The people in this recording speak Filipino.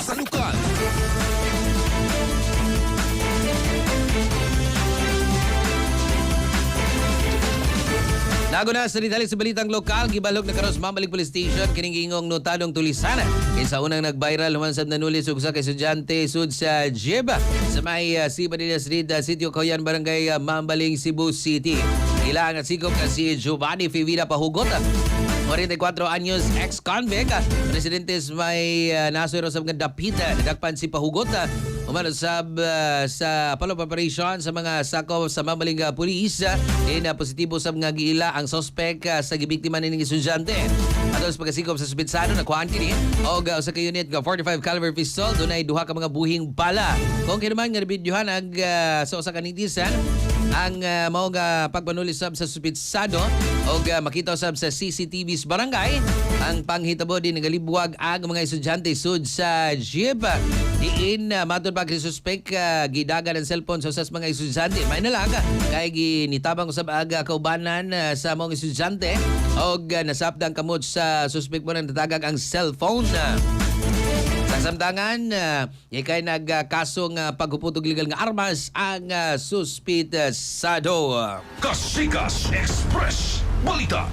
sa lokal. Nago na sa ritali sa balitang lokal, gibalog na karos Mambalik Police Station, kining ingong notadong tulisan. Kinsa unang nag-viral humansad na nulis ug sa kay estudyante sud sa Jeba sa may Sibadilla Street, Sitio Coyan, Barangay Mambaling, Cebu City. Ilang at sigop ka si Giovanni Fivida Pahugot, 44 anyos, ex-convict. Presidente may nasuro sa mga dapita. Nadakpan si Pahugot. Umano sa follow-up operation sa mga sakop sa Mambaling Police. Positibo sa mga giila ang suspect sa gibiktima nining estudyante. Ato sa pagkasikop sa suspitsado, nakuhaan kini og sa ka-unit nga 45 caliber pistol. Dunay duha ka mga buhing bala. Kung kinuman nga nabidyohan ang sa usa ka netizen ang mao nga pagpanulis sab sa suspitsado og makita sab sa CCTV sa barangay ang panghitabo din nagalibwag ang mga estudyante sud sa jeep. Diin matod pa kay suspect gidagan ang cellphone sa usas mga estudyante. May nalaga kay ginitabang usab aga kaubanan sa mga estudyante og nasapdang kamot sa suspect mo nang natagag ang cellphone. Sa samtangan, ikay nagkasong paghuputog legal nga armas ang suspitsado. Kasikas Express Balita.